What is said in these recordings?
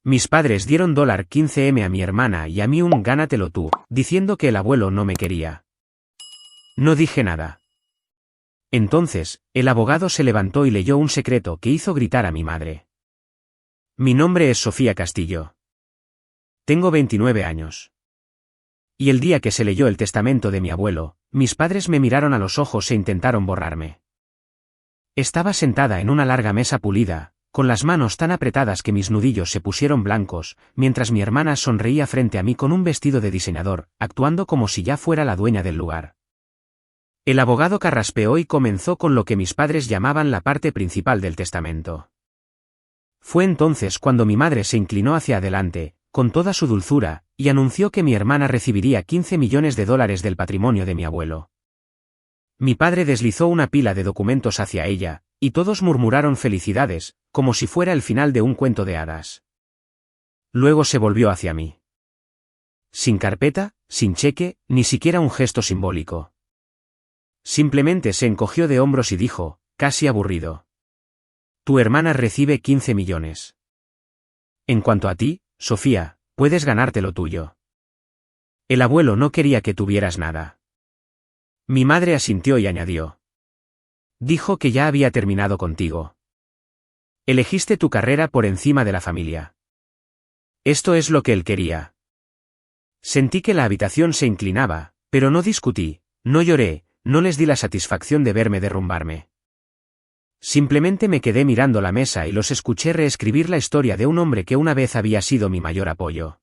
Mis padres dieron $15,000 a mi hermana y a mí un gánatelo tú, diciendo que el abuelo no me quería. No dije nada. Entonces, el abogado se levantó y leyó un secreto que hizo gritar a mi madre. Mi nombre es Sofía Castillo. Tengo 29 años. Y el día que se leyó el testamento de mi abuelo, mis padres me miraron a los ojos e intentaron borrarme. Estaba sentada en una larga mesa pulida, con las manos tan apretadas que mis nudillos se pusieron blancos, mientras mi hermana sonreía frente a mí con un vestido de diseñador, actuando como si ya fuera la dueña del lugar. El abogado carraspeó y comenzó con lo que mis padres llamaban la parte principal del testamento. Fue entonces cuando mi madre se inclinó hacia adelante, con toda su dulzura, y anunció que mi hermana recibiría $15 millones del patrimonio de mi abuelo. Mi padre deslizó una pila de documentos hacia ella, y todos murmuraron felicidades, como si fuera el final de un cuento de hadas. Luego se volvió hacia mí. Sin carpeta, sin cheque, ni siquiera un gesto simbólico. Simplemente se encogió de hombros y dijo, casi aburrido: Tu hermana recibe 15 millones. En cuanto a ti, Sofía, puedes ganarte lo tuyo. El abuelo no quería que tuvieras nada. Mi madre asintió y añadió. Dijo que ya había terminado contigo. Elegiste tu carrera por encima de la familia. Esto es lo que él quería. Sentí que la habitación se inclinaba, pero no discutí, no lloré, no les di la satisfacción de verme derrumbarme. Simplemente me quedé mirando la mesa y los escuché reescribir la historia de un hombre que una vez había sido mi mayor apoyo.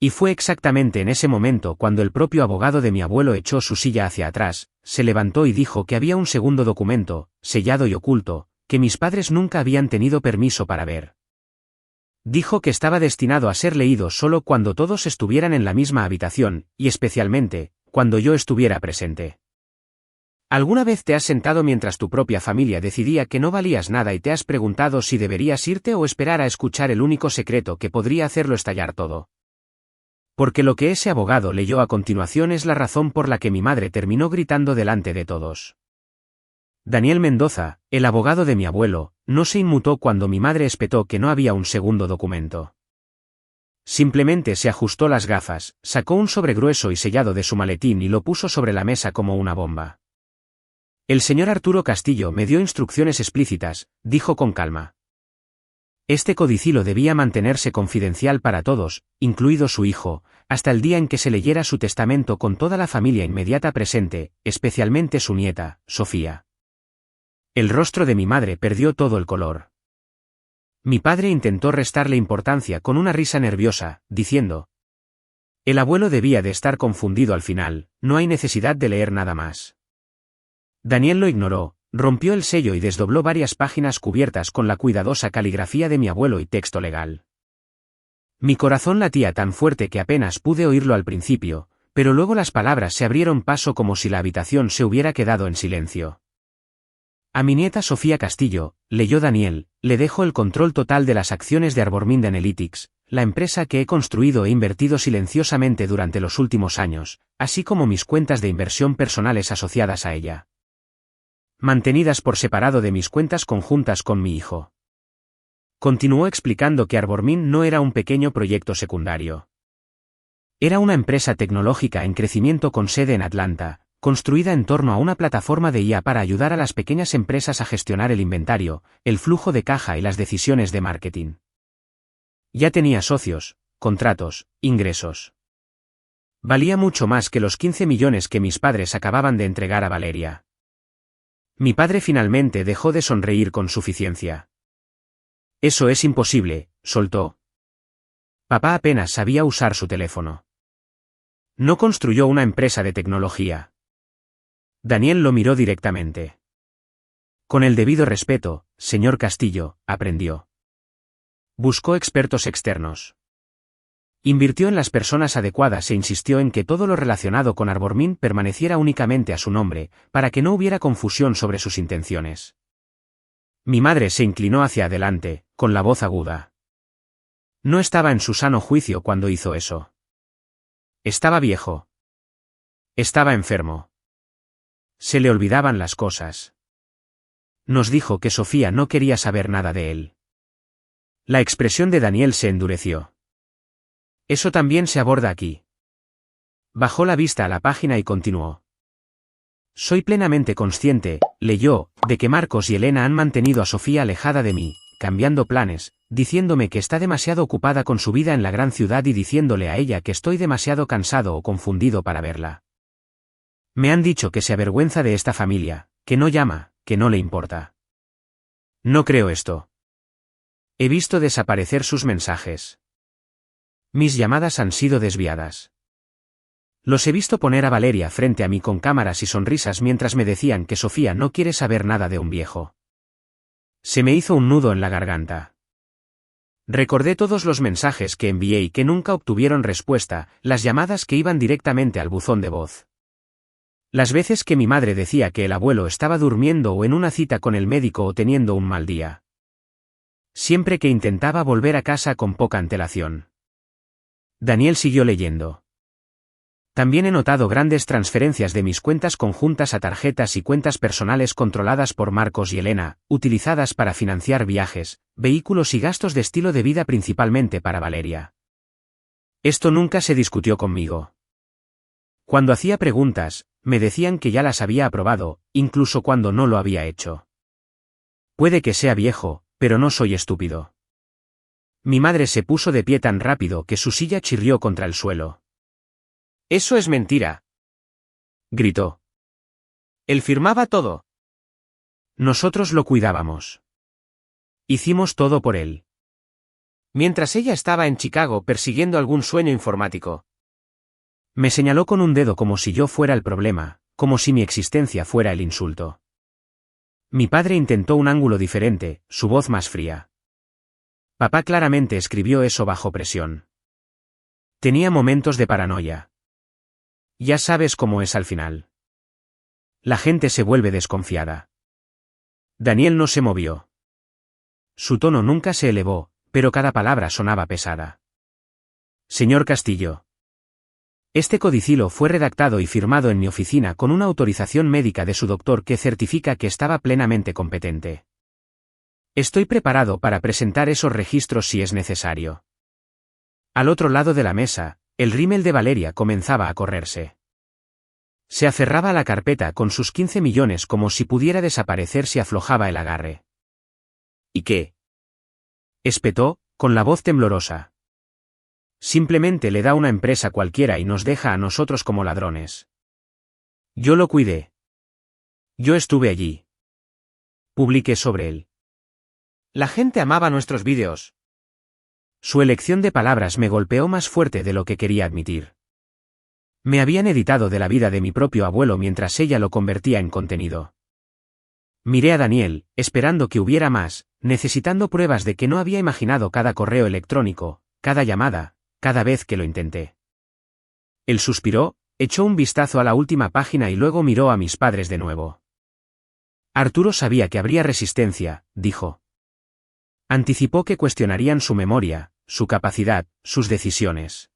Y fue exactamente en ese momento cuando el propio abogado de mi abuelo echó su silla hacia atrás, se levantó y dijo que había un segundo documento, sellado y oculto, que mis padres nunca habían tenido permiso para ver. Dijo que estaba destinado a ser leído solo cuando todos estuvieran en la misma habitación, y especialmente, cuando yo estuviera presente. ¿Alguna vez te has sentado mientras tu propia familia decidía que no valías nada y te has preguntado si deberías irte o esperar a escuchar el único secreto que podría hacerlo estallar todo? Porque lo que ese abogado leyó a continuación es la razón por la que mi madre terminó gritando delante de todos. Daniel Mendoza, el abogado de mi abuelo, no se inmutó cuando mi madre espetó que no había un segundo documento. Simplemente se ajustó las gafas, sacó un sobre grueso y sellado de su maletín y lo puso sobre la mesa como una bomba. El señor Arturo Castillo me dio instrucciones explícitas, dijo con calma. Este codicilo debía mantenerse confidencial para todos, incluido su hijo, hasta el día en que se leyera su testamento con toda la familia inmediata presente, especialmente su nieta, Sofía. El rostro de mi madre perdió todo el color. Mi padre intentó restarle importancia con una risa nerviosa, diciendo: El abuelo debía de estar confundido al final, no hay necesidad de leer nada más. Daniel lo ignoró, rompió el sello y desdobló varias páginas cubiertas con la cuidadosa caligrafía de mi abuelo y texto legal. Mi corazón latía tan fuerte que apenas pude oírlo al principio, pero luego las palabras se abrieron paso como si la habitación se hubiera quedado en silencio. A mi nieta Sofía Castillo, leyó Daniel, le dejo el control total de las acciones de Arbormind Analytics, la empresa que he construido e invertido silenciosamente durante los últimos años, así como mis cuentas de inversión personales asociadas a ella. Mantenidas por separado de mis cuentas conjuntas con mi hijo. Continuó explicando que Arbormind no era un pequeño proyecto secundario. Era una empresa tecnológica en crecimiento con sede en Atlanta, construida en torno a una plataforma de IA para ayudar a las pequeñas empresas a gestionar el inventario, el flujo de caja y las decisiones de marketing. Ya tenía socios, contratos, ingresos. Valía mucho más que los 15 millones que mis padres acababan de entregar a Valeria. Mi padre finalmente dejó de sonreír con suficiencia. Eso es imposible, soltó. Papá apenas sabía usar su teléfono. No construyó una empresa de tecnología. Daniel lo miró directamente. Con el debido respeto, señor Castillo, aprendió. Buscó expertos externos. Invirtió en las personas adecuadas e insistió en que todo lo relacionado con Arbormind permaneciera únicamente a su nombre, para que no hubiera confusión sobre sus intenciones. Mi madre se inclinó hacia adelante, con la voz aguda. No estaba en su sano juicio cuando hizo eso. Estaba viejo. Estaba enfermo. Se le olvidaban las cosas. Nos dijo que Sofía no quería saber nada de él. La expresión de Daniel se endureció. Eso también se aborda aquí. Bajó la vista a la página y continuó. Soy plenamente consciente, leyó, de que Marcos y Elena han mantenido a Sofía alejada de mí, cambiando planes, diciéndome que está demasiado ocupada con su vida en la gran ciudad y diciéndole a ella que estoy demasiado cansado o confundido para verla. Me han dicho que se avergüenza de esta familia, que no llama, que no le importa. No creo esto. He visto desaparecer sus mensajes. Mis llamadas han sido desviadas. Los he visto poner a Valeria frente a mí con cámaras y sonrisas mientras me decían que Sofía no quiere saber nada de un viejo. Se me hizo un nudo en la garganta. Recordé todos los mensajes que envié y que nunca obtuvieron respuesta, las llamadas que iban directamente al buzón de voz. Las veces que mi madre decía que el abuelo estaba durmiendo o en una cita con el médico o teniendo un mal día. Siempre que intentaba volver a casa con poca antelación. Daniel siguió leyendo. También he notado grandes transferencias de mis cuentas conjuntas a tarjetas y cuentas personales controladas por Marcos y Elena, utilizadas para financiar viajes, vehículos y gastos de estilo de vida principalmente para Valeria. Esto nunca se discutió conmigo. Cuando hacía preguntas, me decían que ya las había aprobado, incluso cuando no lo había hecho. Puede que sea viejo, pero no soy estúpido. Mi madre se puso de pie tan rápido que su silla chirrió contra el suelo. «Eso es mentira», gritó. «Él firmaba todo. Nosotros lo cuidábamos. Hicimos todo por él. Mientras ella estaba en Chicago persiguiendo algún sueño informático». Me señaló con un dedo como si yo fuera el problema, como si mi existencia fuera el insulto. Mi padre intentó un ángulo diferente, su voz más fría. Papá claramente escribió eso bajo presión. Tenía momentos de paranoia. Ya sabes cómo es al final. La gente se vuelve desconfiada. Daniel no se movió. Su tono nunca se elevó, pero cada palabra sonaba pesada. Señor Castillo. Este codicilo fue redactado y firmado en mi oficina con una autorización médica de su doctor que certifica que estaba plenamente competente. Estoy preparado para presentar esos registros si es necesario. Al otro lado de la mesa, el rímel de Valeria comenzaba a correrse. Se aferraba a la carpeta con sus 15 millones como si pudiera desaparecer si aflojaba el agarre. ¿Y qué? Espetó, con la voz temblorosa. Simplemente le da una empresa cualquiera y nos deja a nosotros como ladrones. Yo lo cuidé. Yo estuve allí. Publiqué sobre él. La gente amaba nuestros vídeos. Su elección de palabras me golpeó más fuerte de lo que quería admitir. Me habían editado de la vida de mi propio abuelo mientras ella lo convertía en contenido. Miré a Daniel, esperando que hubiera más, necesitando pruebas de que no había imaginado cada correo electrónico, cada llamada, cada vez que lo intenté. Él suspiró, echó un vistazo a la última página y luego miró a mis padres de nuevo. Arturo sabía que habría resistencia, dijo. Anticipó que cuestionarían su memoria, su capacidad, sus decisiones.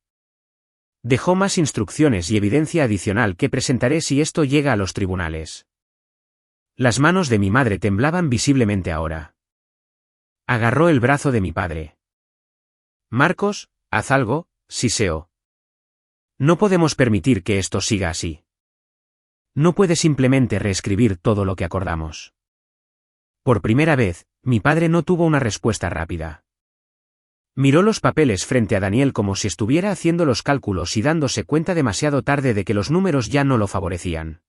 Dejó más instrucciones y evidencia adicional que presentaré si esto llega a los tribunales. Las manos de mi madre temblaban visiblemente ahora. Agarró el brazo de mi padre. Marcos, haz algo, siseó. No podemos permitir que esto siga así. No puede simplemente reescribir todo lo que acordamos. Por primera vez, mi padre no tuvo una respuesta rápida. Miró los papeles frente a Daniel como si estuviera haciendo los cálculos y dándose cuenta demasiado tarde de que los números ya no lo favorecían.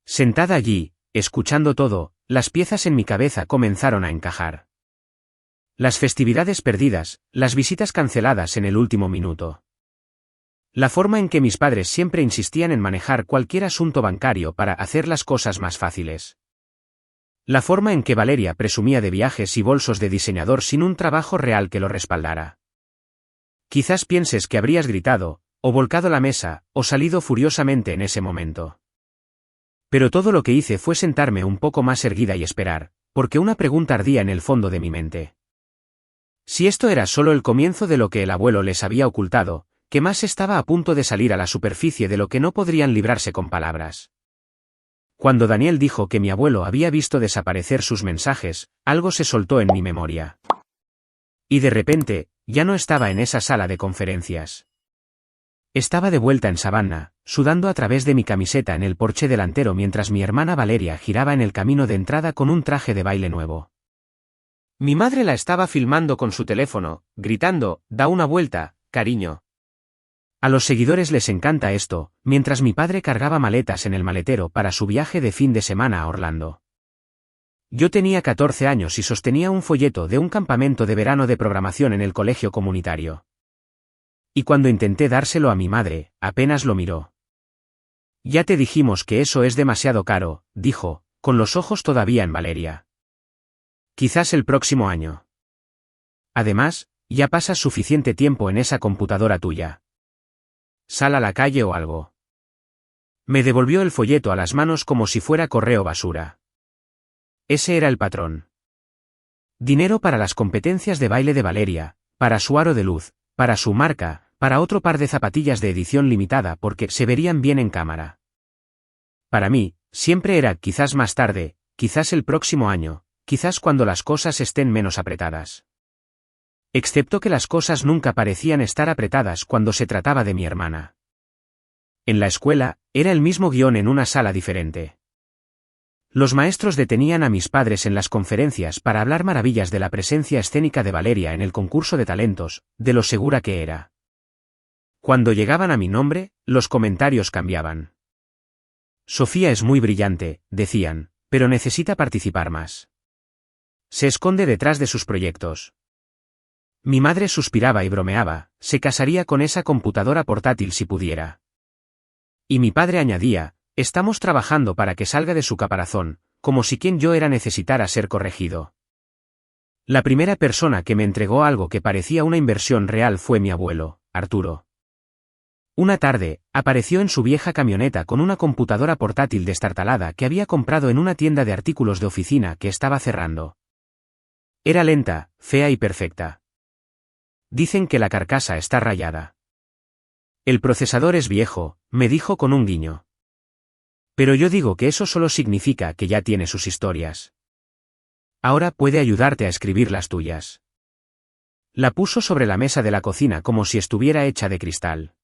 Sentada allí, escuchando todo, las piezas en mi cabeza comenzaron a encajar. Las festividades perdidas, las visitas canceladas en el último minuto. La forma en que mis padres siempre insistían en manejar cualquier asunto bancario para hacer las cosas más fáciles. La forma en que Valeria presumía de viajes y bolsos de diseñador sin un trabajo real que lo respaldara. Quizás pienses que habrías gritado, o volcado la mesa, o salido furiosamente en ese momento. Pero todo lo que hice fue sentarme un poco más erguida y esperar, porque una pregunta ardía en el fondo de mi mente. Si esto era solo el comienzo de lo que el abuelo les había ocultado, ¿qué más estaba a punto de salir a la superficie de lo que no podrían librarse con palabras? Cuando Daniel dijo que mi abuelo había visto desaparecer sus mensajes, algo se soltó en mi memoria. Y de repente, ya no estaba en esa sala de conferencias. Estaba de vuelta en Savannah, sudando a través de mi camiseta en el porche delantero mientras mi hermana Valeria giraba en el camino de entrada con un traje de baile nuevo. Mi madre la estaba filmando con su teléfono, gritando, «Da una vuelta, cariño». A los seguidores les encanta esto, mientras mi padre cargaba maletas en el maletero para su viaje de fin de semana a Orlando. Yo tenía 14 años y sostenía un folleto de un campamento de verano de programación en el colegio comunitario. Y cuando intenté dárselo a mi madre, apenas lo miró. «Ya te dijimos que eso es demasiado caro», dijo, con los ojos todavía en Valeria. «Quizás el próximo año. Además, ya pasas suficiente tiempo en esa computadora tuya. Sal a la calle o algo». Me devolvió el folleto a las manos como si fuera correo basura. Ese era el patrón. Dinero para las competencias de baile de Valeria, para su aro de luz, para su marca, para otro par de zapatillas de edición limitada porque se verían bien en cámara. Para mí, siempre era quizás más tarde, quizás el próximo año, quizás cuando las cosas estén menos apretadas. Excepto que las cosas nunca parecían estar apretadas cuando se trataba de mi hermana. En la escuela, era el mismo guión en una sala diferente. Los maestros detenían a mis padres en las conferencias para hablar maravillas de la presencia escénica de Valeria en el concurso de talentos, de lo segura que era. Cuando llegaban a mi nombre, los comentarios cambiaban. «Sofía es muy brillante», decían, «pero necesita participar más. Se esconde detrás de sus proyectos». Mi madre suspiraba y bromeaba, «Se casaría con esa computadora portátil si pudiera». Y mi padre añadía, «Estamos trabajando para que salga de su caparazón», como si quien yo era necesitara ser corregido. La primera persona que me entregó algo que parecía una inversión real fue mi abuelo, Arturo. Una tarde, apareció en su vieja camioneta con una computadora portátil destartalada que había comprado en una tienda de artículos de oficina que estaba cerrando. Era lenta, fea y perfecta. Dicen que la carcasa está rayada. El procesador es viejo, me dijo con un guiño. Pero yo digo que eso solo significa que ya tiene sus historias. Ahora puede ayudarte a escribir las tuyas. La puso sobre la mesa de la cocina como si estuviera hecha de cristal.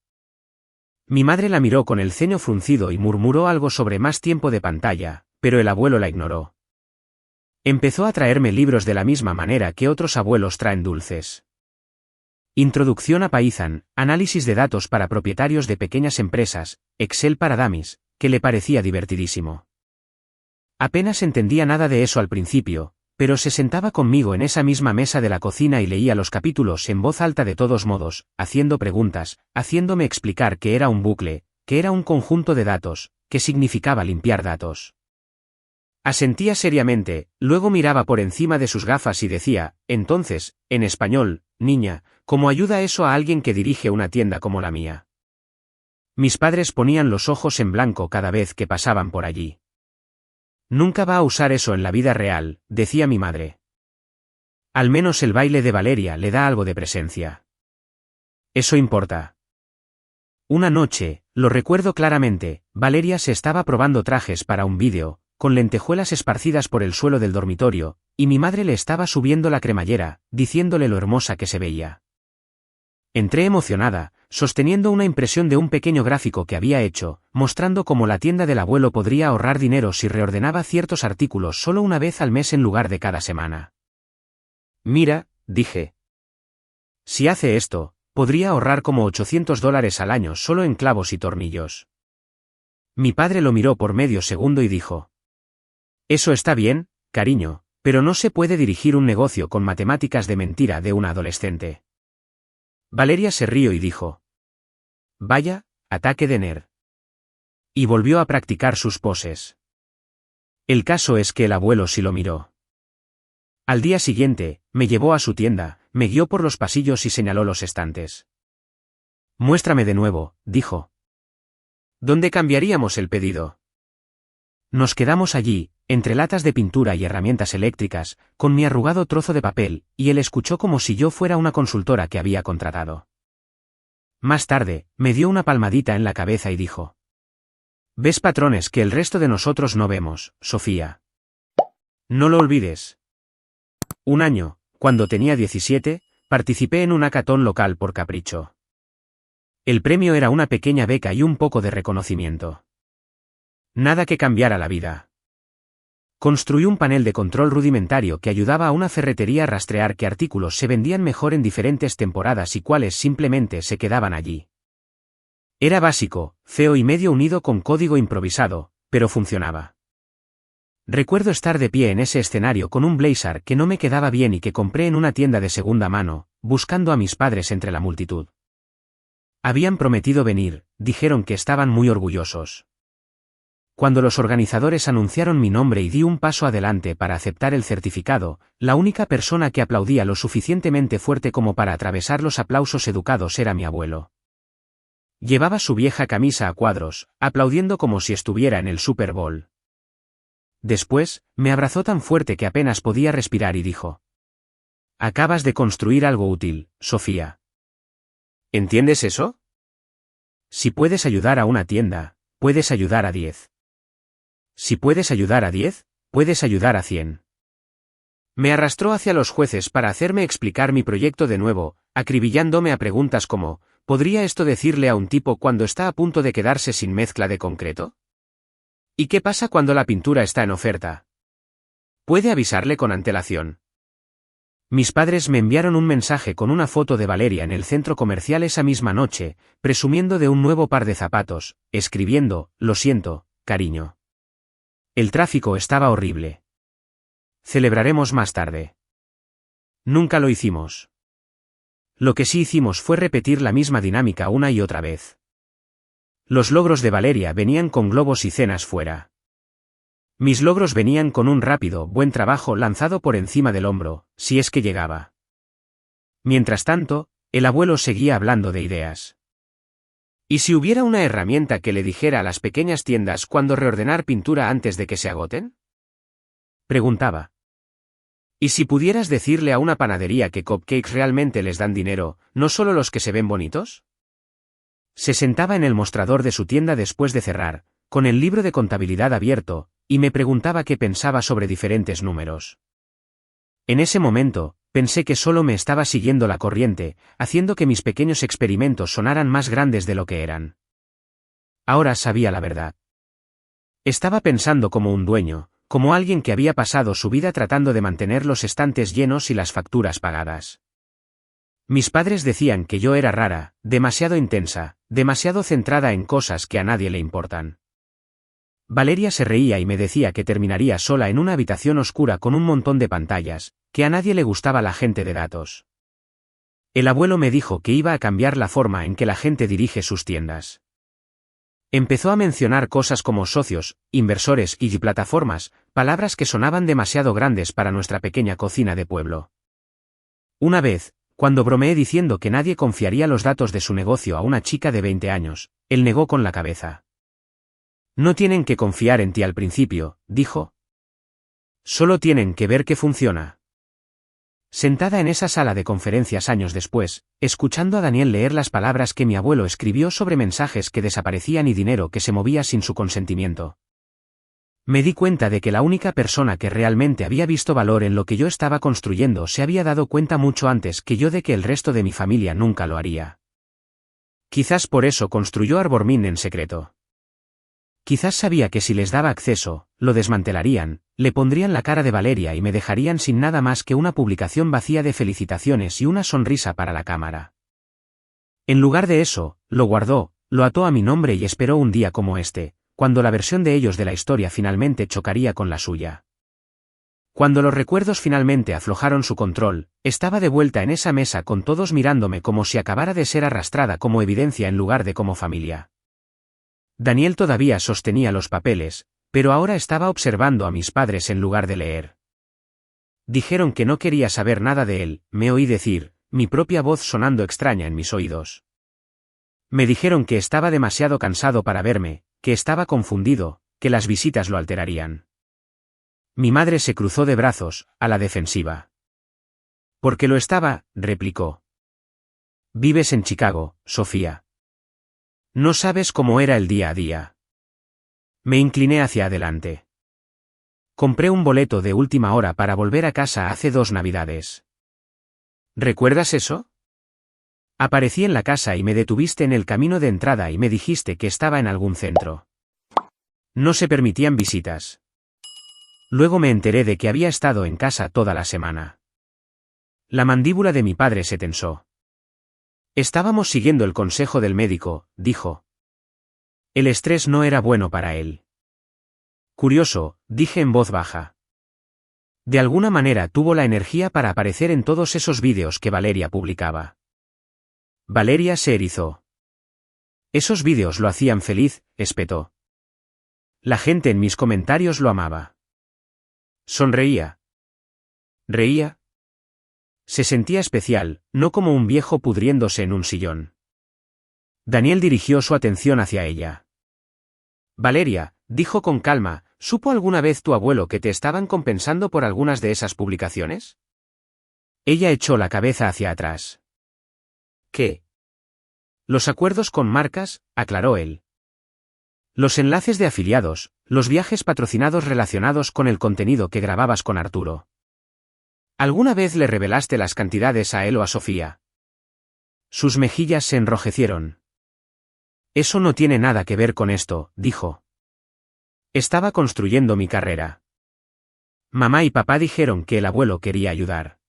Mi madre la miró con el ceño fruncido y murmuró algo sobre más tiempo de pantalla, pero el abuelo la ignoró. Empezó a traerme libros de la misma manera que otros abuelos traen dulces. Introducción a Python, análisis de datos para propietarios de pequeñas empresas, Excel para dummies, que le parecía divertidísimo. Apenas entendía nada de eso al principio, pero se sentaba conmigo en esa misma mesa de la cocina y leía los capítulos en voz alta de todos modos, haciendo preguntas, haciéndome explicar que era un bucle, que era un conjunto de datos, que significaba limpiar datos. Asentía seriamente, luego miraba por encima de sus gafas y decía, entonces, en español, niña, ¿cómo ayuda eso a alguien que dirige una tienda como la mía? Mis padres ponían los ojos en blanco cada vez que pasaban por allí. Nunca va a usar eso en la vida real, decía mi madre. Al menos el baile de Valeria le da algo de presencia. Eso importa. Una noche, lo recuerdo claramente, Valeria se estaba probando trajes para un vídeo, con lentejuelas esparcidas por el suelo del dormitorio, y mi madre le estaba subiendo la cremallera, diciéndole lo hermosa que se veía. Entré emocionada, sosteniendo una impresión de un pequeño gráfico que había hecho, mostrando cómo la tienda del abuelo podría ahorrar dinero si reordenaba ciertos artículos solo una vez al mes en lugar de cada semana. Mira, dije. Si hace esto, podría ahorrar como $800 al año solo en clavos y tornillos. Mi padre lo miró por medio segundo y dijo. Eso está bien, cariño, pero no se puede dirigir un negocio con matemáticas de mentira de una adolescente. Valeria se rió y dijo. Vaya, ataque de nerd. Y volvió a practicar sus poses. El caso es que el abuelo sí lo miró. Al día siguiente, me llevó a su tienda, me guió por los pasillos y señaló los estantes. Muéstrame de nuevo, dijo. ¿Dónde cambiaríamos el pedido? Nos quedamos allí, entre latas de pintura y herramientas eléctricas, con mi arrugado trozo de papel, y él escuchó como si yo fuera una consultora que había contratado. Más tarde, me dio una palmadita en la cabeza y dijo. ¿Ves patrones que el resto de nosotros no vemos, Sofía? No lo olvides. Un año, cuando tenía 17, Participé en un hackathon local por capricho. El premio era una pequeña beca y un poco de reconocimiento. Nada que cambiara la vida. Construí un panel de control rudimentario que ayudaba a una ferretería a rastrear qué artículos se vendían mejor en diferentes temporadas y cuáles simplemente se quedaban allí. Era básico, feo y medio unido con código improvisado, pero funcionaba. Recuerdo estar de pie en ese escenario con un blazer que no me quedaba bien y que compré en una tienda de segunda mano, buscando a mis padres entre la multitud. Habían prometido venir, dijeron que estaban muy orgullosos. Cuando los organizadores anunciaron mi nombre y di un paso adelante para aceptar el certificado, la única persona que aplaudía lo suficientemente fuerte como para atravesar los aplausos educados era mi abuelo. Llevaba su vieja camisa a cuadros, aplaudiendo como si estuviera en el Super Bowl. Después, me abrazó tan fuerte que apenas podía respirar y dijo: «Acabas de construir algo útil, Sofía. ¿Entiendes eso? Si puedes ayudar a una tienda, puedes ayudar a 10. Si puedes ayudar a 10, puedes ayudar a 100». Me arrastró hacia los jueces para hacerme explicar mi proyecto de nuevo, acribillándome a preguntas como: ¿podría esto decirle a un tipo cuando está a punto de quedarse sin mezcla de concreto? ¿Y qué pasa cuando la pintura está en oferta? ¿Puede avisarle con antelación? Mis padres me enviaron un mensaje con una foto de Valeria en el centro comercial esa misma noche, presumiendo de un nuevo par de zapatos, escribiendo: «Lo siento, cariño. El tráfico estaba horrible. Celebraremos más tarde». Nunca lo hicimos. Lo que sí hicimos fue repetir la misma dinámica una y otra vez. Los logros de Valeria venían con globos y cenas fuera. Mis logros venían con un rápido, buen trabajo lanzado por encima del hombro, si es que llegaba. Mientras tanto, el abuelo seguía hablando de ideas. ¿Y si hubiera una herramienta que le dijera a las pequeñas tiendas cuándo reordenar pintura antes de que se agoten? Preguntaba. ¿Y si pudieras decirle a una panadería que cupcakes realmente les dan dinero, no solo los que se ven bonitos? Se sentaba en el mostrador de su tienda después de cerrar, con el libro de contabilidad abierto, y me preguntaba qué pensaba sobre diferentes números. En ese momento, pensé que solo me estaba siguiendo la corriente, haciendo que mis pequeños experimentos sonaran más grandes de lo que eran. Ahora sabía la verdad. Estaba pensando como un dueño, como alguien que había pasado su vida tratando de mantener los estantes llenos y las facturas pagadas. Mis padres decían que yo era rara, demasiado intensa, demasiado centrada en cosas que a nadie le importan. Valeria se reía y me decía que terminaría sola en una habitación oscura con un montón de pantallas, que a nadie le gustaba la gente de datos. El abuelo me dijo que iba a cambiar la forma en que la gente dirige sus tiendas. Empezó a mencionar cosas como socios, inversores y plataformas, palabras que sonaban demasiado grandes para nuestra pequeña cocina de pueblo. Una vez, cuando bromeé diciendo que nadie confiaría los datos de su negocio a una chica de 20 años, él negó con la cabeza. «No tienen que confiar en ti al principio», dijo. «Solo tienen que ver que funciona». Sentada en esa sala de conferencias años después, escuchando a Daniel leer las palabras que mi abuelo escribió sobre mensajes que desaparecían y dinero que se movía sin su consentimiento, me di cuenta de que la única persona que realmente había visto valor en lo que yo estaba construyendo se había dado cuenta mucho antes que yo de que el resto de mi familia nunca lo haría. Quizás por eso construyó Arbormin en secreto. Quizás sabía que si les daba acceso, lo desmantelarían, le pondrían la cara de Valeria y me dejarían sin nada más que una publicación vacía de felicitaciones y una sonrisa para la cámara. En lugar de eso, lo guardó, lo ató a mi nombre y esperó un día como este, cuando la versión de ellos de la historia finalmente chocaría con la suya. Cuando los recuerdos finalmente aflojaron su control, estaba de vuelta en esa mesa con todos mirándome como si acabara de ser arrastrada como evidencia en lugar de como familia. Daniel todavía sostenía los papeles, pero ahora estaba observando a mis padres en lugar de leer. Dijeron que no quería saber nada de él, me oí decir, mi propia voz sonando extraña en mis oídos. Me dijeron que estaba demasiado cansado para verme, que estaba confundido, que las visitas lo alterarían. Mi madre se cruzó de brazos, a la defensiva. «Porque lo estaba», replicó. «Vives en Chicago, Sofía. No sabes cómo era el día a día». Me incliné hacia adelante. Compré un boleto de última hora para volver a casa hace 2 Navidades. ¿Recuerdas eso? Aparecí en la casa y me detuviste en el camino de entrada y me dijiste que estaba en algún centro. No se permitían visitas. Luego me enteré de que había estado en casa toda la semana. La mandíbula de mi padre se tensó. Estábamos siguiendo el consejo del médico, dijo. El estrés no era bueno para él. Curioso, dije en voz baja. De alguna manera tuvo la energía para aparecer en todos esos vídeos que Valeria publicaba. Valeria se erizó. Esos vídeos lo hacían feliz, espetó. La gente en mis comentarios lo amaba. Sonreía. Reía. Se sentía especial, no como un viejo pudriéndose en un sillón. Daniel dirigió su atención hacia ella. Valeria, dijo con calma, ¿supo alguna vez tu abuelo que te estaban compensando por algunas de esas publicaciones? Ella echó la cabeza hacia atrás. ¿Qué? Los acuerdos con marcas, aclaró él. Los enlaces de afiliados, los viajes patrocinados relacionados con el contenido que grababas con Arturo. ¿Alguna vez le revelaste las cantidades a él o a Sofía? Sus mejillas se enrojecieron. Eso no tiene nada que ver con esto, dijo. Estaba construyendo mi carrera. Mamá y papá dijeron que el abuelo quería ayudar.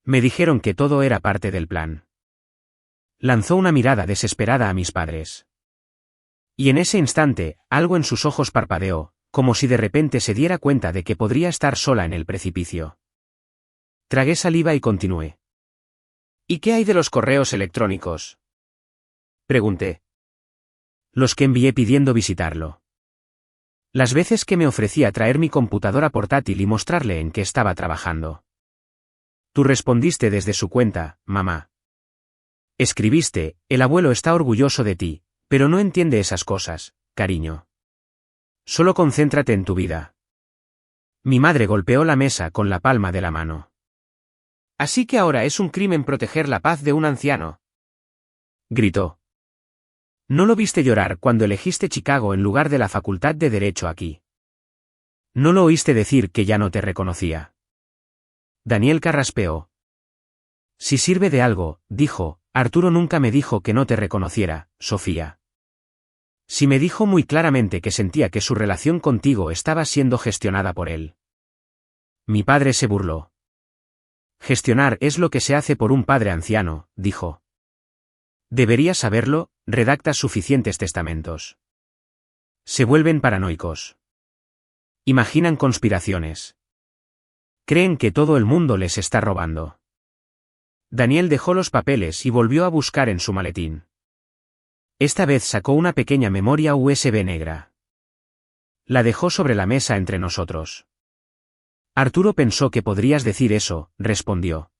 Me dijeron que todo era parte del plan. Lanzó una mirada desesperada a mis padres. Y en ese instante, algo en sus ojos parpadeó, como si de repente se diera cuenta de que podría estar sola en el precipicio. Tragué saliva y continué. ¿Y qué hay de los correos electrónicos? Pregunté. Los que envié pidiendo visitarlo. Las veces que me ofrecía traer mi computadora portátil y mostrarle en qué estaba trabajando. Tú respondiste desde su cuenta, mamá. Escribiste, el abuelo está orgulloso de ti, pero no entiende esas cosas, cariño. Solo concéntrate en tu vida. Mi madre golpeó la mesa con la palma de la mano. Así que ahora es un crimen proteger la paz de un anciano. Gritó. ¿No lo viste llorar cuando elegiste Chicago en lugar de la Facultad de Derecho aquí? ¿No lo oíste decir que ya no te reconocía? Daniel carraspeó. Si sirve de algo, dijo, Arturo nunca me dijo que no te reconociera, Sofía. Sí me dijo muy claramente que sentía que su relación contigo estaba siendo gestionada por él. Mi padre se burló. Gestionar es lo que se hace por un padre anciano, dijo. Deberías saberlo, redactas suficientes testamentos. Se vuelven paranoicos. Imaginan conspiraciones. Creen que todo el mundo les está robando. Daniel dejó los papeles y volvió a buscar en su maletín. Esta vez sacó una pequeña memoria USB negra. La dejó sobre la mesa entre nosotros. Arturo pensó que podrías decir eso, respondió.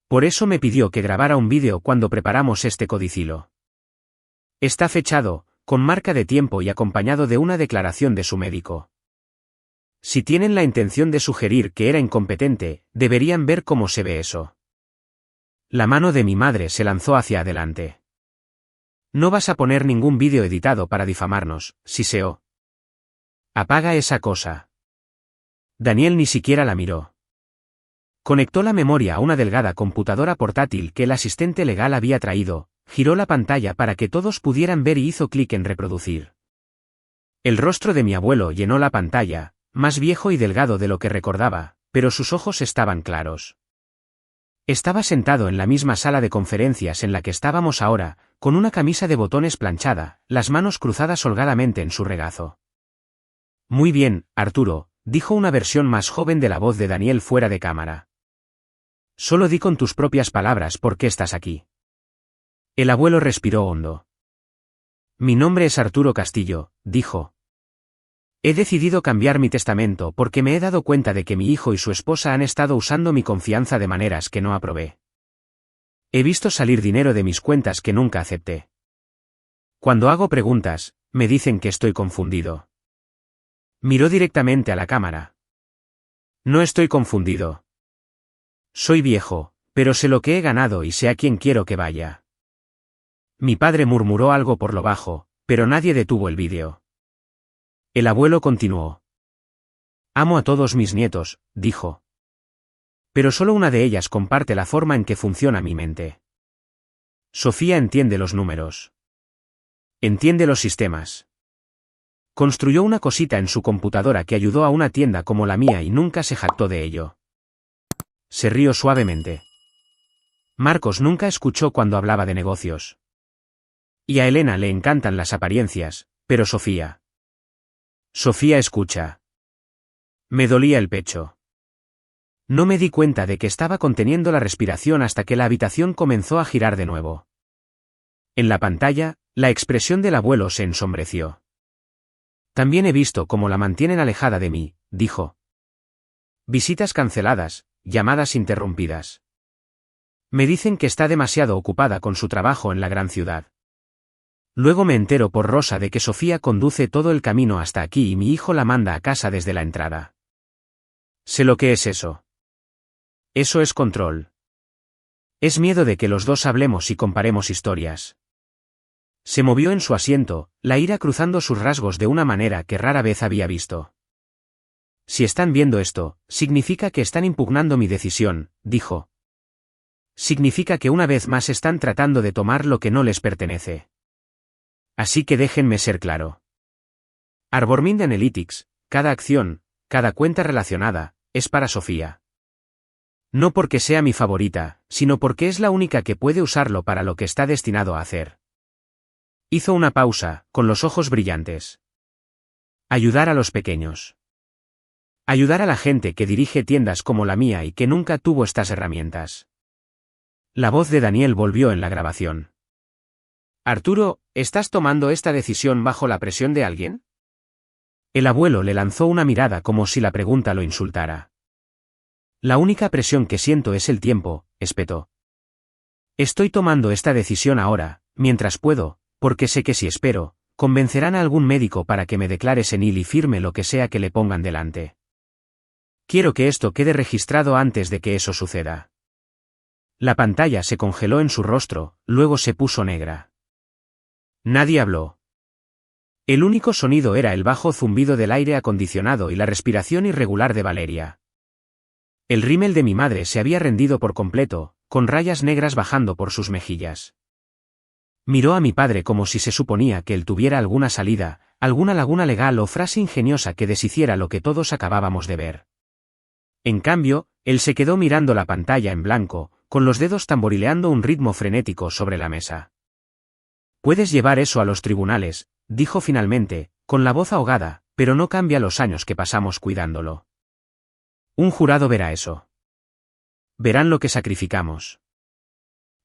Por eso me pidió que grabara un vídeo cuando preparamos este codicilo. Está fechado, con marca de tiempo y acompañado de una declaración de su médico. Si tienen la intención de sugerir que era incompetente, deberían ver cómo se ve eso. La mano de mi madre se lanzó hacia adelante. No vas a poner ningún vídeo editado para difamarnos, siseó. Apaga esa cosa. Daniel ni siquiera la miró. Conectó la memoria a una delgada computadora portátil que el asistente legal había traído, giró la pantalla para que todos pudieran ver y hizo clic en reproducir. El rostro de mi abuelo llenó la pantalla, más viejo y delgado de lo que recordaba, pero sus ojos estaban claros. Estaba sentado en la misma sala de conferencias en la que estábamos ahora, con una camisa de botones planchada, las manos cruzadas holgadamente en su regazo. Muy bien, Arturo, dijo una versión más joven de la voz de Daniel fuera de cámara. Solo di con tus propias palabras por qué estás aquí. El abuelo respiró hondo. Mi nombre es Arturo Castillo, dijo. He decidido cambiar mi testamento porque me he dado cuenta de que mi hijo y su esposa han estado usando mi confianza de maneras que no aprobé. He visto salir dinero de mis cuentas que nunca acepté. Cuando hago preguntas, me dicen que estoy confundido. Miró directamente a la cámara. No estoy confundido. Soy viejo, pero sé lo que he ganado y sé a quién quiero que vaya. Mi padre murmuró algo por lo bajo, pero nadie detuvo el vídeo. El abuelo continuó. Amo a todos mis nietos, dijo. pero solo una de ellas comparte la forma en que funciona mi mente. Sofía entiende los números. Entiende los sistemas. Construyó una cosita en su computadora que ayudó a una tienda como la mía y nunca se jactó de ello. Se rió suavemente. Marcos nunca escuchó cuando hablaba de negocios. Y a Elena le encantan las apariencias, pero Sofía. Sofía escucha. Me dolía el pecho. No me di cuenta de que estaba conteniendo la respiración hasta que la habitación comenzó a girar de nuevo. En la pantalla, la expresión del abuelo se ensombreció. También he visto cómo la mantienen alejada de mí, dijo. Visitas canceladas, llamadas interrumpidas. Me dicen que está demasiado ocupada con su trabajo en la gran ciudad. Luego me entero por Rosa de que Sofía conduce todo el camino hasta aquí y mi hijo la manda a casa desde la entrada. Sé lo que es eso. Eso es control. Es miedo de que los dos hablemos y comparemos historias. Se movió en su asiento, la ira cruzando sus rasgos de una manera que rara vez había visto. Si están viendo esto, significa que están impugnando mi decisión, dijo. Significa que una vez más están tratando de tomar lo que no les pertenece. Así que déjenme ser claro. Arbormind Analytics, cada acción, cada cuenta relacionada, es para Sofía. No porque sea mi favorita, sino porque es la única que puede usarlo para lo que está destinado a hacer. Hizo una pausa, con los ojos brillantes. Ayudar a los pequeños. Ayudar a la gente que dirige tiendas como la mía y que nunca tuvo estas herramientas. La voz de Daniel volvió en la grabación. Arturo, ¿estás tomando esta decisión bajo la presión de alguien? El abuelo le lanzó una mirada como si la pregunta lo insultara. La única presión que siento es el tiempo, espetó. Estoy tomando esta decisión ahora, mientras puedo, porque sé que si espero, convencerán a algún médico para que me declare senil y firme lo que sea que le pongan delante. Quiero que esto quede registrado antes de que eso suceda. La pantalla se congeló en su rostro, luego se puso negra. Nadie habló. El único sonido era el bajo zumbido del aire acondicionado y la respiración irregular de Valeria. El rímel de mi madre se había rendido por completo, con rayas negras bajando por sus mejillas. Miró a mi padre como si se suponía que él tuviera alguna salida, alguna laguna legal o frase ingeniosa que deshiciera lo que todos acabábamos de ver. En cambio, él se quedó mirando la pantalla en blanco, con los dedos tamborileando un ritmo frenético sobre la mesa. Puedes llevar eso a los tribunales, dijo finalmente, con la voz ahogada, pero no cambia los años que pasamos cuidándolo. Un jurado verá eso. Verán lo que sacrificamos.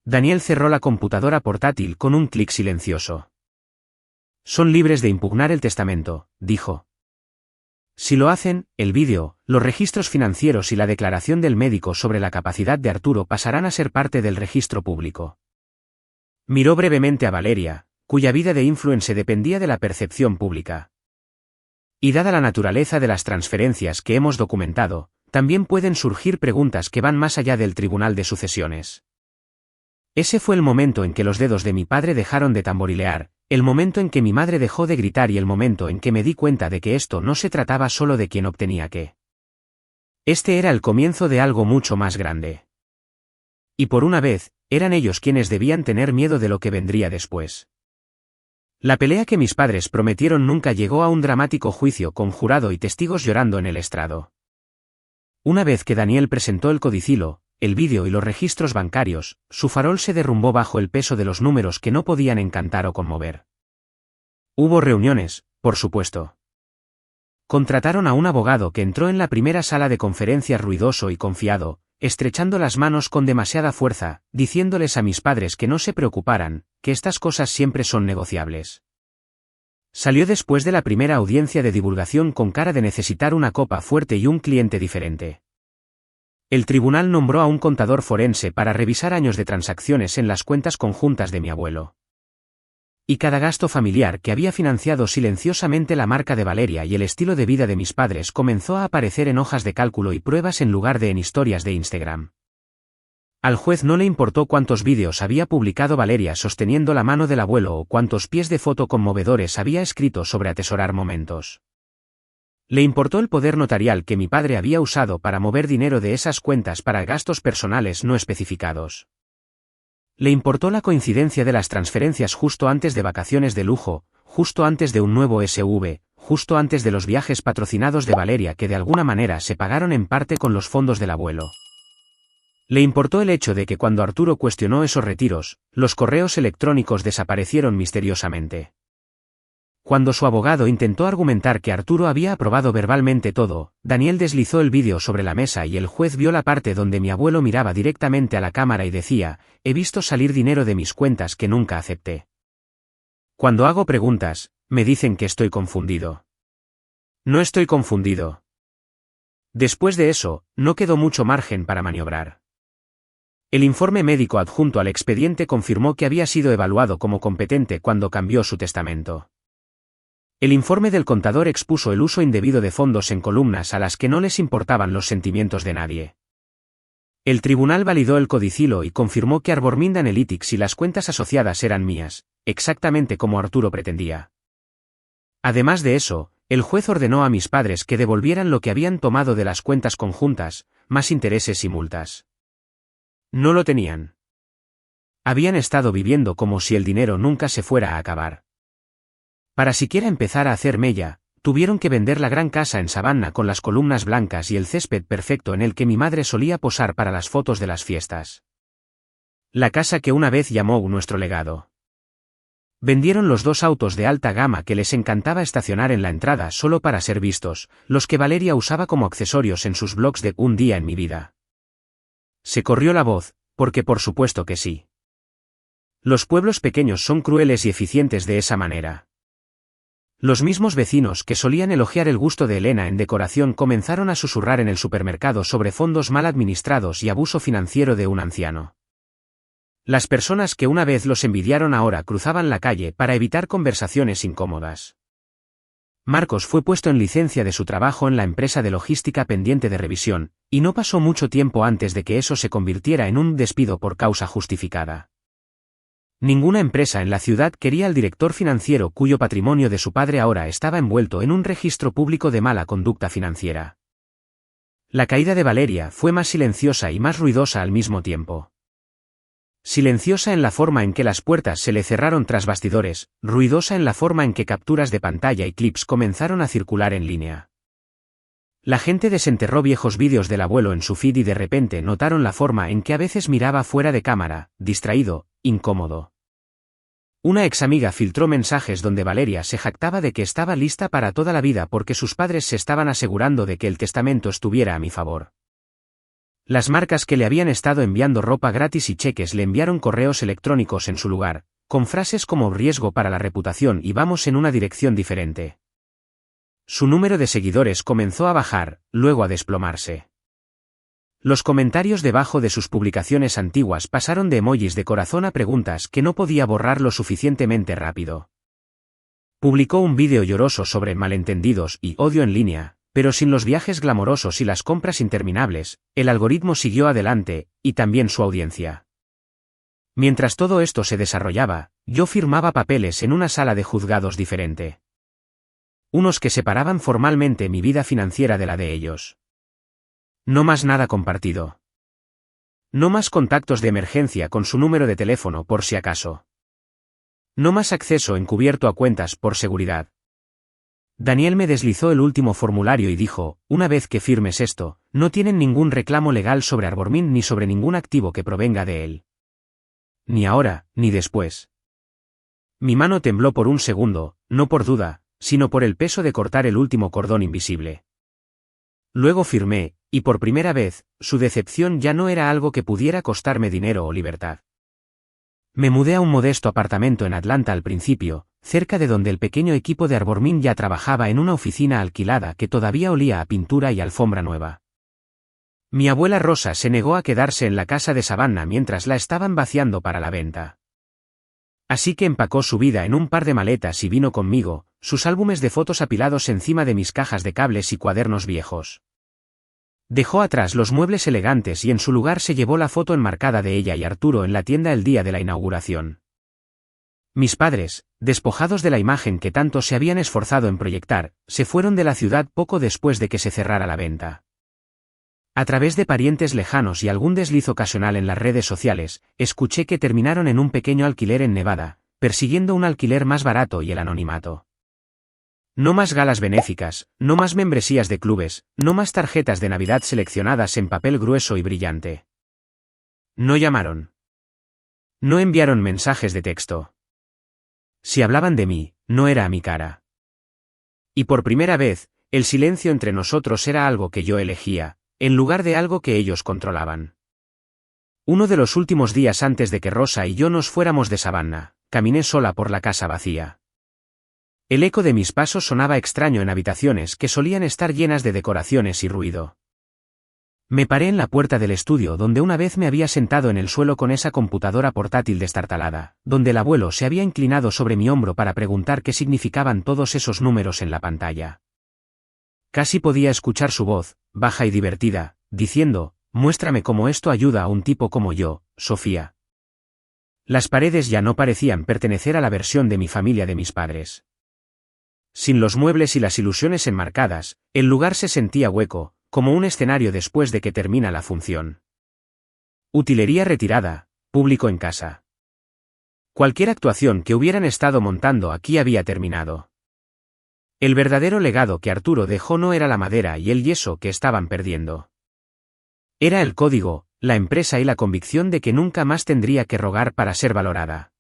Daniel cerró la computadora portátil con un clic silencioso. Son libres de impugnar el testamento, dijo. Si lo hacen, el vídeo, los registros financieros y la declaración del médico sobre la capacidad de Arturo pasarán a ser parte del registro público. Miró brevemente a Valeria, cuya vida de influencer dependía de la percepción pública. Y dada la naturaleza de las transferencias que hemos documentado, también pueden surgir preguntas que van más allá del Tribunal de Sucesiones. Ese fue el momento en que los dedos de mi padre dejaron de tamborilear, el momento en que mi madre dejó de gritar y el momento en que me di cuenta de que esto no se trataba solo de quien obtenía qué. Este era el comienzo de algo mucho más grande. Y por una vez, eran ellos quienes debían tener miedo de lo que vendría después. La pelea que mis padres prometieron nunca llegó a un dramático juicio con jurado y testigos llorando en el estrado. Una vez que Daniel presentó el codicilo, el vídeo y los registros bancarios, su farol se derrumbó bajo el peso de los números que no podían encantar o conmover. Hubo reuniones, por supuesto. Contrataron a un abogado que entró en la primera sala de conferencias ruidoso y confiado, estrechando las manos con demasiada fuerza, diciéndoles a mis padres que no se preocuparan, que estas cosas siempre son negociables. Salió después de la primera audiencia de divulgación con cara de necesitar una copa fuerte y un cliente diferente. El tribunal nombró a un contador forense para revisar años de transacciones en las cuentas conjuntas de mi abuelo. Y cada gasto familiar que había financiado silenciosamente la marca de Valeria y el estilo de vida de mis padres comenzó a aparecer en hojas de cálculo y pruebas en lugar de en historias de Instagram. Al juez no le importó cuántos vídeos había publicado Valeria sosteniendo la mano del abuelo o cuántos pies de foto conmovedores había escrito sobre atesorar momentos. Le importó el poder notarial que mi padre había usado para mover dinero de esas cuentas para gastos personales no especificados. Le importó la coincidencia de las transferencias justo antes de vacaciones de lujo, justo antes de un nuevo SUV, justo antes de los viajes patrocinados de Valeria que de alguna manera se pagaron en parte con los fondos del abuelo. Le importó el hecho de que cuando Arturo cuestionó esos retiros, los correos electrónicos desaparecieron misteriosamente. Cuando su abogado intentó argumentar que Arturo había aprobado verbalmente todo, Daniel deslizó el vídeo sobre la mesa y el juez vio la parte donde mi abuelo miraba directamente a la cámara y decía, he visto salir dinero de mis cuentas que nunca acepté. Cuando hago preguntas, me dicen que estoy confundido. No estoy confundido. Después de eso, no quedó mucho margen para maniobrar. El informe médico adjunto al expediente confirmó que había sido evaluado como competente cuando cambió su testamento. El informe del contador expuso el uso indebido de fondos en columnas a las que no les importaban los sentimientos de nadie. El tribunal validó el codicilo y confirmó que Arbormind Analytics y las cuentas asociadas eran mías, exactamente como Arturo pretendía. Además de eso, el juez ordenó a mis padres que devolvieran lo que habían tomado de las cuentas conjuntas, más intereses y multas. No lo tenían. Habían estado viviendo como si el dinero nunca se fuera a acabar. Para siquiera empezar a hacer mella, tuvieron que vender la gran casa en Savannah con las columnas blancas y el césped perfecto en el que mi madre solía posar para las fotos de las fiestas. La casa que una vez llamó nuestro legado. Vendieron los 2 autos de alta gama que les encantaba estacionar en la entrada solo para ser vistos, los que Valeria usaba como accesorios en sus blogs de Un día en mi vida. Se corrió la voz, porque por supuesto que sí. Los pueblos pequeños son crueles y eficientes de esa manera. Los mismos vecinos que solían elogiar el gusto de Elena en decoración comenzaron a susurrar en el supermercado sobre fondos mal administrados y abuso financiero de un anciano. Las personas que una vez los envidiaron ahora cruzaban la calle para evitar conversaciones incómodas. Marcos fue puesto en licencia de su trabajo en la empresa de logística pendiente de revisión, y no pasó mucho tiempo antes de que eso se convirtiera en un despido por causa justificada. Ninguna empresa en la ciudad quería al director financiero cuyo patrimonio de su padre ahora estaba envuelto en un registro público de mala conducta financiera. La caída de Valeria fue más silenciosa y más ruidosa al mismo tiempo. Silenciosa en la forma en que las puertas se le cerraron tras bastidores, ruidosa en la forma en que capturas de pantalla y clips comenzaron a circular en línea. La gente desenterró viejos vídeos del abuelo en su feed y de repente notaron la forma en que a veces miraba fuera de cámara, distraído, incómodo. Una examiga filtró mensajes donde Valeria se jactaba de que estaba lista para toda la vida porque sus padres se estaban asegurando de que el testamento estuviera a mi favor. Las marcas que le habían estado enviando ropa gratis y cheques le enviaron correos electrónicos en su lugar, con frases como riesgo para la reputación y vamos en una dirección diferente. Su número de seguidores comenzó a bajar, luego a desplomarse. Los comentarios debajo de sus publicaciones antiguas pasaron de emojis de corazón a preguntas que no podía borrar lo suficientemente rápido. Publicó un vídeo lloroso sobre malentendidos y odio en línea, pero sin los viajes glamorosos y las compras interminables, el algoritmo siguió adelante, y también su audiencia. Mientras todo esto se desarrollaba, yo firmaba papeles en una sala de juzgados diferente. Unos que separaban formalmente mi vida financiera de la de ellos. No más nada compartido. No más contactos de emergencia con su número de teléfono por si acaso. No más acceso encubierto a cuentas por seguridad. Daniel me deslizó el último formulario y dijo, una vez que firmes esto, no tienen ningún reclamo legal sobre Arbormind ni sobre ningún activo que provenga de él. Ni ahora, ni después. Mi mano tembló por un segundo, no por duda, sino por el peso de cortar el último cordón invisible. Luego firmé, y por primera vez, su decepción ya no era algo que pudiera costarme dinero o libertad. Me mudé a un modesto apartamento en Atlanta al principio, cerca de donde el pequeño equipo de Arbormind ya trabajaba en una oficina alquilada que todavía olía a pintura y alfombra nueva. Mi abuela Rosa se negó a quedarse en la casa de Savannah mientras la estaban vaciando para la venta. Así que empacó su vida en un par de maletas y vino conmigo, sus álbumes de fotos apilados encima de mis cajas de cables y cuadernos viejos. Dejó atrás los muebles elegantes y en su lugar se llevó la foto enmarcada de ella y Arturo en la tienda el día de la inauguración. Mis padres, despojados de la imagen que tanto se habían esforzado en proyectar, se fueron de la ciudad poco después de que se cerrara la venta. A través de parientes lejanos y algún desliz ocasional en las redes sociales, escuché que terminaron en un pequeño alquiler en Nevada, persiguiendo un alquiler más barato y el anonimato. No más galas benéficas, no más membresías de clubes, no más tarjetas de Navidad seleccionadas en papel grueso y brillante. No llamaron. No enviaron mensajes de texto. Si hablaban de mí, no era a mi cara. Y por primera vez, el silencio entre nosotros era algo que yo elegía, en lugar de algo que ellos controlaban. Uno de los últimos días antes de que Rosa y yo nos fuéramos de Savannah, caminé sola por la casa vacía. El eco de mis pasos sonaba extraño en habitaciones que solían estar llenas de decoraciones y ruido. Me paré en la puerta del estudio donde una vez me había sentado en el suelo con esa computadora portátil destartalada, donde el abuelo se había inclinado sobre mi hombro para preguntar qué significaban todos esos números en la pantalla. Casi podía escuchar su voz, baja y divertida, diciendo, «Muéstrame cómo esto ayuda a un tipo como yo, Sofía». Las paredes ya no parecían pertenecer a la versión de mi familia de mis padres. Sin los muebles y las ilusiones enmarcadas, el lugar se sentía hueco, como un escenario después de que termina la función. Utilería retirada, público en casa. Cualquier actuación que hubieran estado montando aquí había terminado. El verdadero legado que Arturo dejó no era la madera y el yeso que estaban perdiendo. Era el código, la empresa y la convicción de que nunca más tendría que rogar para ser valorada.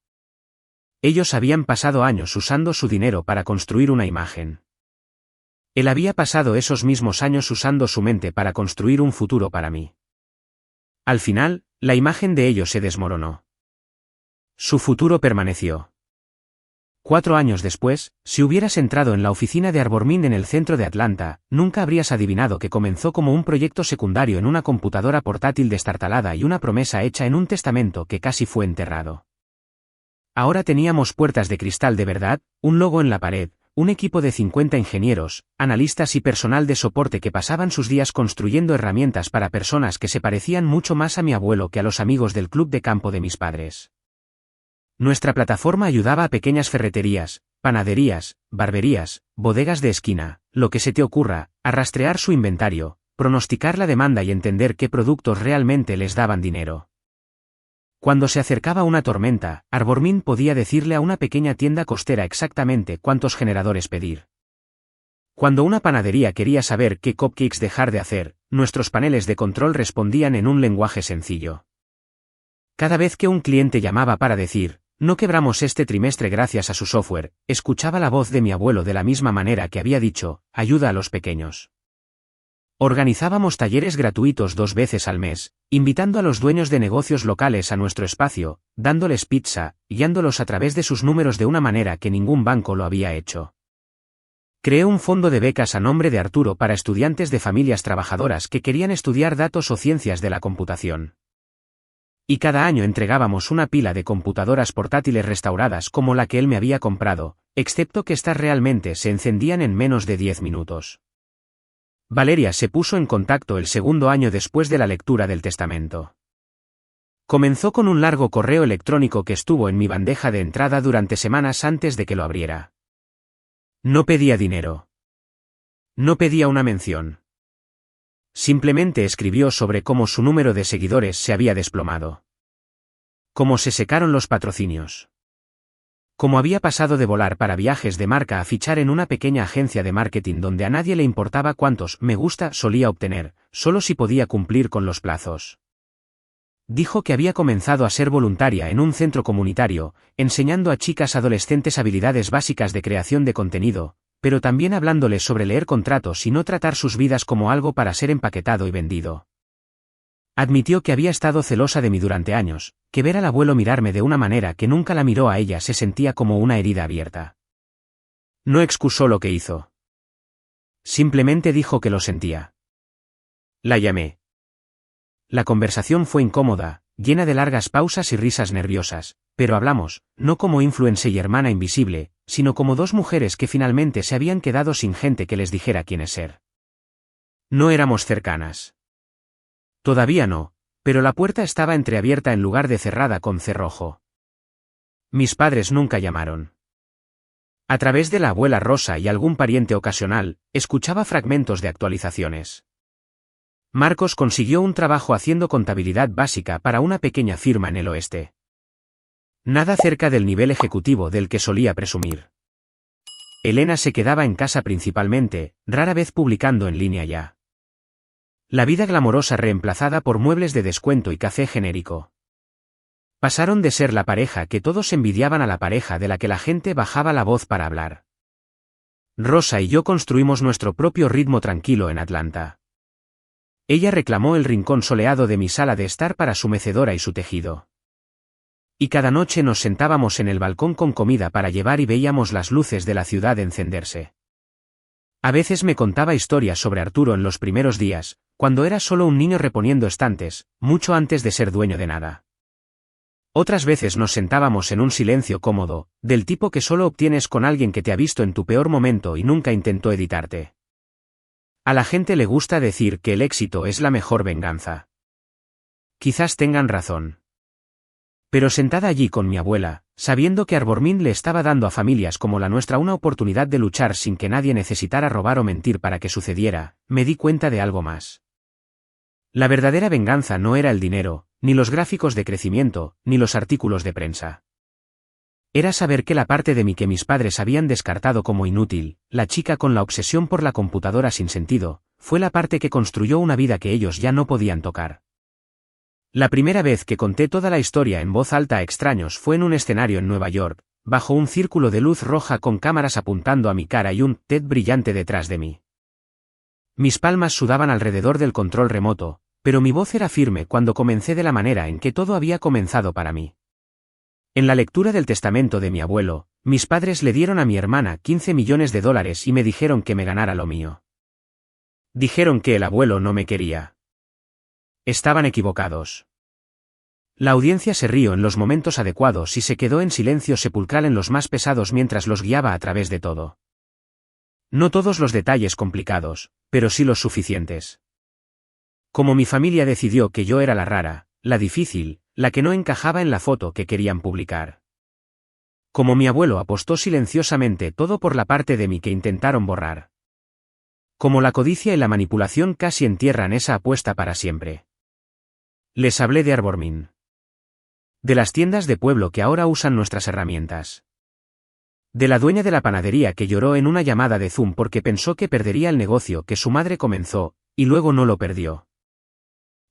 Ellos habían pasado años usando su dinero para construir una imagen. Él había pasado esos mismos años usando su mente para construir un futuro para mí. Al final, la imagen de ellos se desmoronó. Su futuro permaneció. 4 años después, si hubieras entrado en la oficina de Arbormind en el centro de Atlanta, nunca habrías adivinado que comenzó como un proyecto secundario en una computadora portátil destartalada y una promesa hecha en un testamento que casi fue enterrado. Ahora teníamos puertas de cristal de verdad, un logo en la pared, un equipo de 50 ingenieros, analistas y personal de soporte que pasaban sus días construyendo herramientas para personas que se parecían mucho más a mi abuelo que a los amigos del club de campo de mis padres. Nuestra plataforma ayudaba a pequeñas ferreterías, panaderías, barberías, bodegas de esquina, lo que se te ocurra, a rastrear su inventario, pronosticar la demanda y entender qué productos realmente les daban dinero. Cuando se acercaba una tormenta, Arbormind podía decirle a una pequeña tienda costera exactamente cuántos generadores pedir. Cuando una panadería quería saber qué cupcakes dejar de hacer, nuestros paneles de control respondían en un lenguaje sencillo. Cada vez que un cliente llamaba para decir, «No quebramos este trimestre gracias a su software», escuchaba la voz de mi abuelo de la misma manera que había dicho, «Ayuda a los pequeños». Organizábamos talleres gratuitos 2 veces al mes, invitando a los dueños de negocios locales a nuestro espacio, dándoles pizza, guiándolos a través de sus números de una manera que ningún banco lo había hecho. Creé un fondo de becas a nombre de Arturo para estudiantes de familias trabajadoras que querían estudiar datos o ciencias de la computación. Y cada año entregábamos una pila de computadoras portátiles restauradas como la que él me había comprado, excepto que estas realmente se encendían en menos de 10 minutos. Valeria se puso en contacto el segundo año después de la lectura del testamento. Comenzó con un largo correo electrónico que estuvo en mi bandeja de entrada durante semanas antes de que lo abriera. No pedía dinero. No pedía una mención. Simplemente escribió sobre cómo su número de seguidores se había desplomado. Cómo se secaron los patrocinios. Cómo había pasado de volar para viajes de marca a fichar en una pequeña agencia de marketing donde a nadie le importaba cuántos me gusta solía obtener, solo si podía cumplir con los plazos. Dijo que había comenzado a ser voluntaria en un centro comunitario, enseñando a chicas adolescentes habilidades básicas de creación de contenido, pero también hablándoles sobre leer contratos y no tratar sus vidas como algo para ser empaquetado y vendido. Admitió que había estado celosa de mí durante años, que ver al abuelo mirarme de una manera que nunca la miró a ella se sentía como una herida abierta. No excusó lo que hizo. Simplemente dijo que lo sentía. La llamé. La conversación fue incómoda, llena de largas pausas y risas nerviosas, pero hablamos, no como influencer y hermana invisible, sino como 2 mujeres que finalmente se habían quedado sin gente que les dijera quién es ser. No éramos cercanas. Todavía no, pero la puerta estaba entreabierta en lugar de cerrada con cerrojo. Mis padres nunca llamaron. A través de la abuela Rosa y algún pariente ocasional, escuchaba fragmentos de actualizaciones. Marcos consiguió un trabajo haciendo contabilidad básica para una pequeña firma en el oeste. Nada cerca del nivel ejecutivo del que solía presumir. Elena se quedaba en casa principalmente, rara vez publicando en línea ya. La vida glamorosa reemplazada por muebles de descuento y café genérico. Pasaron de ser la pareja que todos envidiaban a la pareja de la que la gente bajaba la voz para hablar. Rosa y yo construimos nuestro propio ritmo tranquilo en Atlanta. Ella reclamó el rincón soleado de mi sala de estar para su mecedora y su tejido. Y cada noche nos sentábamos en el balcón con comida para llevar y veíamos las luces de la ciudad encenderse. A veces me contaba historias sobre Arturo en los primeros días, cuando era solo un niño reponiendo estantes, mucho antes de ser dueño de nada. Otras veces nos sentábamos en un silencio cómodo, del tipo que solo obtienes con alguien que te ha visto en tu peor momento y nunca intentó editarte. A la gente le gusta decir que el éxito es la mejor venganza. Quizás tengan razón. Pero sentada allí con mi abuela, sabiendo que Arbormin le estaba dando a familias como la nuestra una oportunidad de luchar sin que nadie necesitara robar o mentir para que sucediera, me di cuenta de algo más. La verdadera venganza no era el dinero, ni los gráficos de crecimiento, ni los artículos de prensa. Era saber que la parte de mí que mis padres habían descartado como inútil, la chica con la obsesión por la computadora sin sentido, fue la parte que construyó una vida que ellos ya no podían tocar. La primera vez que conté toda la historia en voz alta a extraños fue en un escenario en Nueva York, bajo un círculo de luz roja con cámaras apuntando a mi cara y un TED brillante detrás de mí. Mis palmas sudaban alrededor del control remoto, pero mi voz era firme cuando comencé de la manera en que todo había comenzado para mí. En la lectura del testamento de mi abuelo, mis padres le dieron a mi hermana $15 millones y me dijeron que me ganara lo mío. Dijeron que el abuelo no me quería. Estaban equivocados. La audiencia se rió en los momentos adecuados y se quedó en silencio sepulcral en los más pesados mientras los guiaba a través de todo. No todos los detalles complicados, pero sí los suficientes. Como mi familia decidió que yo era la rara, la difícil, la que no encajaba en la foto que querían publicar. Como mi abuelo apostó silenciosamente todo por la parte de mí que intentaron borrar. Como la codicia y la manipulación casi entierran esa apuesta para siempre. Les hablé de Arbormin. De las tiendas de pueblo que ahora usan nuestras herramientas. De la dueña de la panadería que lloró en una llamada de Zoom porque pensó que perdería el negocio que su madre comenzó, y luego no lo perdió.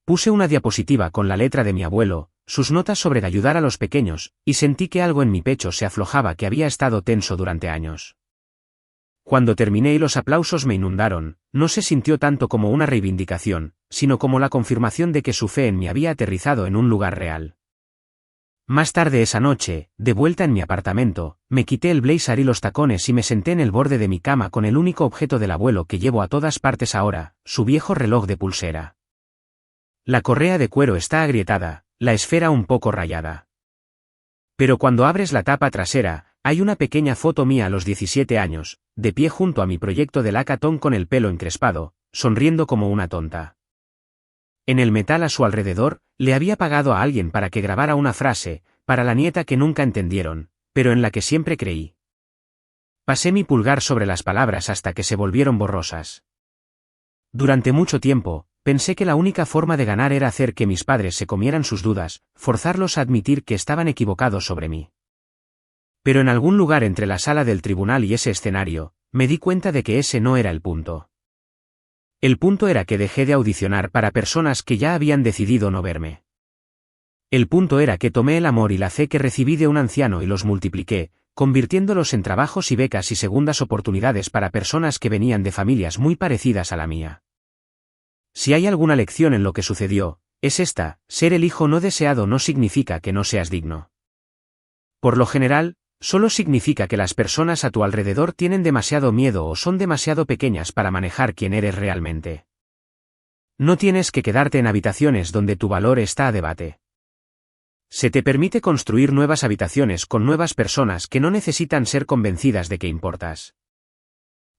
Puse una diapositiva con la letra de mi abuelo, sus notas sobre ayudar a los pequeños, y sentí que algo en mi pecho se aflojaba que había estado tenso durante años. Cuando terminé y los aplausos me inundaron, no se sintió tanto como una reivindicación, sino como la confirmación de que su fe en mí había aterrizado en un lugar real. Más tarde esa noche, de vuelta en mi apartamento, me quité el blazer y los tacones y me senté en el borde de mi cama con el único objeto del abuelo que llevo a todas partes ahora, su viejo reloj de pulsera. La correa de cuero está agrietada, la esfera un poco rayada. Pero cuando abres la tapa trasera, hay una pequeña foto mía a los 17 años, de pie junto a mi proyecto del hackathon con el pelo encrespado, sonriendo como una tonta. En el metal a su alrededor, le había pagado a alguien para que grabara una frase, para la nieta que nunca entendieron, pero en la que siempre creí. Pasé mi pulgar sobre las palabras hasta que se volvieron borrosas. Durante mucho tiempo, pensé que la única forma de ganar era hacer que mis padres se comieran sus dudas, forzarlos a admitir que estaban equivocados sobre mí. Pero en algún lugar entre la sala del tribunal y ese escenario, me di cuenta de que ese no era el punto. El punto era que dejé de audicionar para personas que ya habían decidido no verme. El punto era que tomé el amor y la fe que recibí de un anciano y los multipliqué, convirtiéndolos en trabajos y becas y segundas oportunidades para personas que venían de familias muy parecidas a la mía. Si hay alguna lección en lo que sucedió, es esta: ser el hijo no deseado no significa que no seas digno. Por lo general, solo significa que las personas a tu alrededor tienen demasiado miedo o son demasiado pequeñas para manejar quién eres realmente. No tienes que quedarte en habitaciones donde tu valor está a debate. Se te permite construir nuevas habitaciones con nuevas personas que no necesitan ser convencidas de que importas.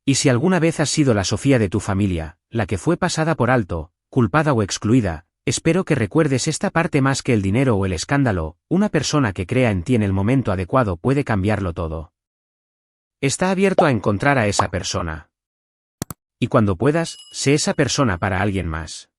Y si alguna vez has sido la Sofía de tu familia, la que fue pasada por alto, culpada o excluida, Espero que recuerdes esta parte más que el dinero o el escándalo, una persona que crea en ti en el momento adecuado puede cambiarlo todo. Está abierto a encontrar a esa persona. Y cuando puedas, sé esa persona para alguien más.